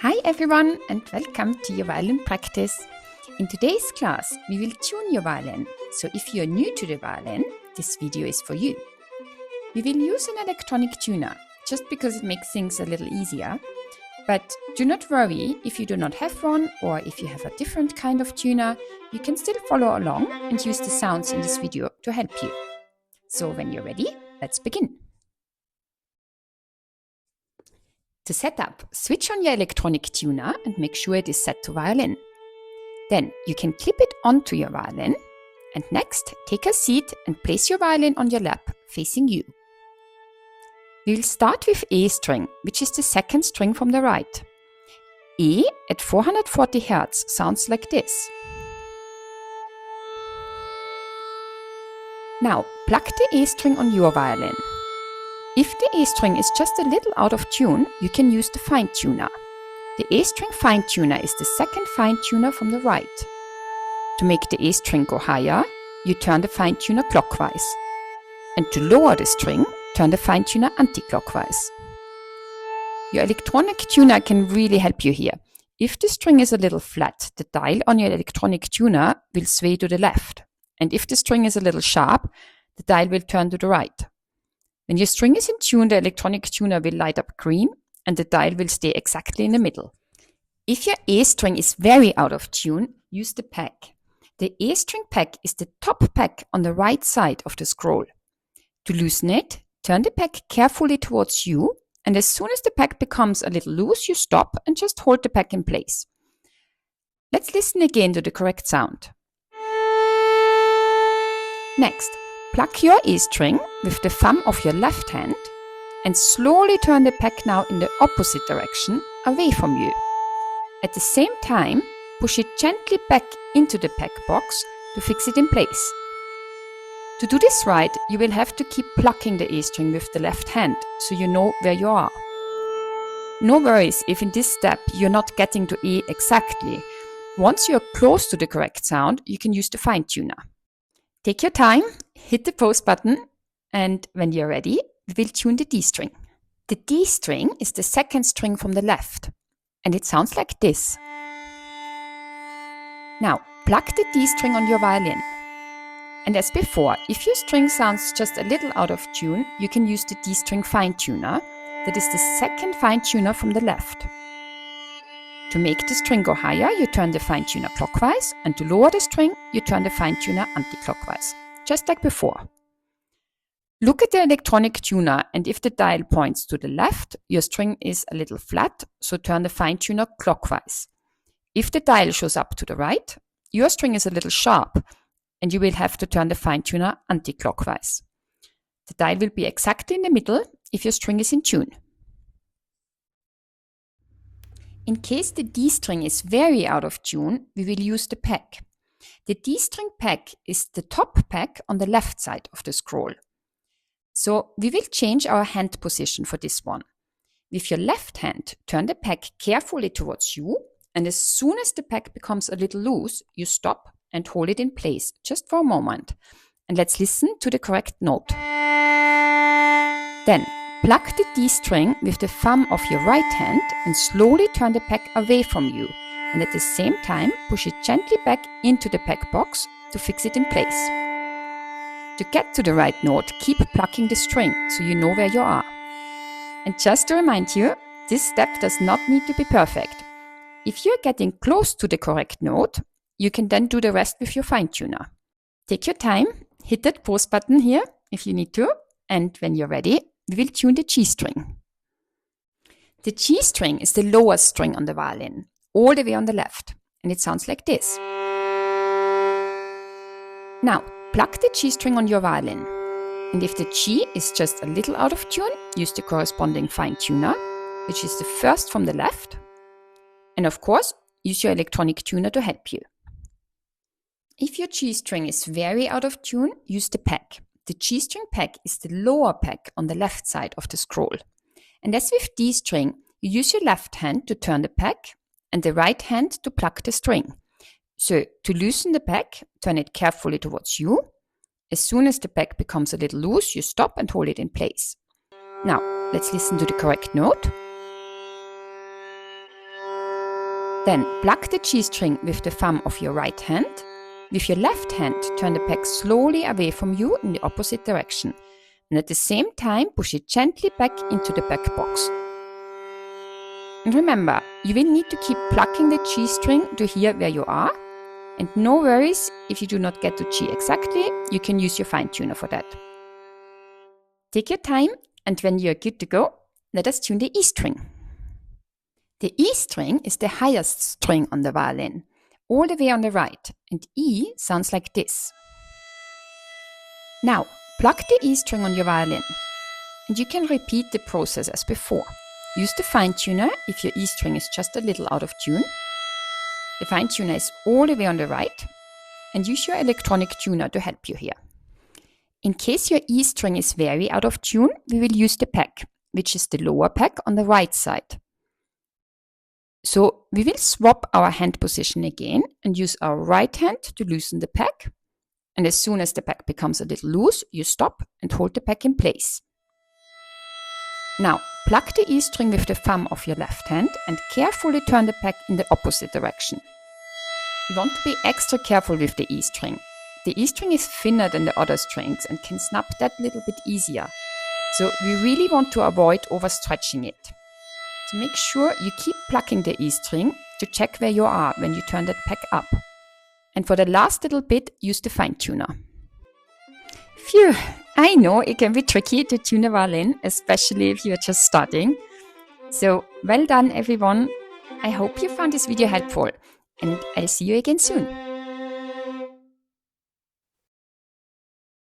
Hi everyone and welcome to your violin practice. In today's class, we will tune your violin. So if you are new to the violin, this video is for you. We will use an electronic tuner just because it makes things a little easier. But do not worry if you do not have one or if you have a different kind of tuner, you can still follow along and use the sounds in this video to help you. So when you're ready, let's begin. To set up, switch on your electronic tuner and make sure it is set to violin. Then you can clip it onto your violin, and next take a seat and place your violin on your lap facing you. We will start with A string, which is the second string from the right. E at 440 Hertz sounds like this. Now plug the A string on your violin. If the A string is just a little out of tune, you can use the fine tuner. The A string fine tuner is the second fine tuner from the right. To make the A string go higher, you turn the fine tuner clockwise. And to lower the string, turn the fine tuner anti-clockwise. Your electronic tuner can really help you here. If the string is a little flat, the dial on your electronic tuner will sway to the left. And if the string is a little sharp, the dial will turn to the right. When your string is in tune, the electronic tuner will light up green and the dial will stay exactly in the middle. If your A string is very out of tune, use the peg. The A string peg is the top peg on the right side of the scroll. To loosen it, turn the peg carefully towards you, and as soon as the peg becomes a little loose, you stop and just hold the peg in place. Let's listen again to the correct sound. Next, pluck your A string with the thumb of your left hand and slowly turn the peg now in the opposite direction, away from you. At the same time, push it gently back into the peg box to fix it in place. To do this right, you will have to keep plucking the A string with the left hand, so you know where you are. No worries if in this step you're not getting to A exactly. Once you're close to the correct sound, you can use the fine tuner. Take your time, hit the pause button, and when you're ready, we will tune the D string. The D string is the second string from the left, and it sounds like this. Now, plug the D string on your violin. And as before, if your string sounds just a little out of tune, you can use the D string fine tuner. That is the second fine tuner from the left. To make the string go higher, you turn the fine tuner clockwise, and to lower the string, you turn the fine tuner anti-clockwise, just like before. Look at the electronic tuner, and if the dial points to the left, your string is a little flat, so turn the fine tuner clockwise. If the dial shows up to the right, your string is a little sharp, and you will have to turn the fine tuner anti-clockwise. The dial will be exactly in the middle if your string is in tune. In case the D string is very out of tune, we will use the peg. The D string peg is the top peg on the left side of the scroll. So we will change our hand position for this one. With your left hand, turn the peg carefully towards you, and as soon as the peg becomes a little loose, you stop and hold it in place just for a moment. And let's listen to the correct note. Then, plug the D string with the thumb of your right hand and slowly turn the peg away from you, and at the same time push it gently back into the peg box to fix it in place. To get to the right note, keep plucking the string so you know where you are. And just to remind you, this step does not need to be perfect. If you're getting close to the correct note, you can then do the rest with your fine tuner. Take your time, hit that pause button here if you need to, and when you're ready, we will tune the G string. The G string is the lowest string on the violin, all the way on the left, and it sounds like this. Now, plug the G string on your violin, and if the G is just a little out of tune, use the corresponding fine tuner, which is the first from the left, and of course, use your electronic tuner to help you. If your G string is very out of tune, use the peg. The G string peg is the lower peg on the left side of the scroll. And as with D string, you use your left hand to turn the peg and the right hand to pluck the string. So to loosen the peg, turn it carefully towards you. As soon as the peg becomes a little loose, you stop and hold it in place. Now, let's listen to the correct note. Then pluck the G string with the thumb of your right hand. With your left hand, turn the pack slowly away from you in the opposite direction. And at the same time, push it gently back into the back box. And remember, you will need to keep plucking the G string to hear where you are. And no worries, if you do not get to G exactly, you can use your fine tuner for that. Take your time, and when you are good to go, let us tune the E string. The E string is the highest string on the violin, all the way on the right, and E sounds like this. Now, pluck the E string on your violin, and you can repeat the process as before. Use the fine tuner if your E string is just a little out of tune. The fine tuner is all the way on the right, and use your electronic tuner to help you here. In case your E string is very out of tune, we will use the pack, which is the lower pack on the right side. So we will swap our hand position again and use our right hand to loosen the pack. And as soon as the pack becomes a little loose, you stop and hold the pack in place. Now, pluck the E string with the thumb of your left hand and carefully turn the pack in the opposite direction. You want to be extra careful with the E string. The E string is thinner than the other strings and can snap that little bit easier. So we really want to avoid overstretching it. So make sure you keep plucking the E string to check where you are when you turn that pack up. And for the last little bit, use the fine tuner. Phew, I know it can be tricky to tune a violin, especially if you're just starting. So well done everyone. I hope you found this video helpful, and I'll see you again soon.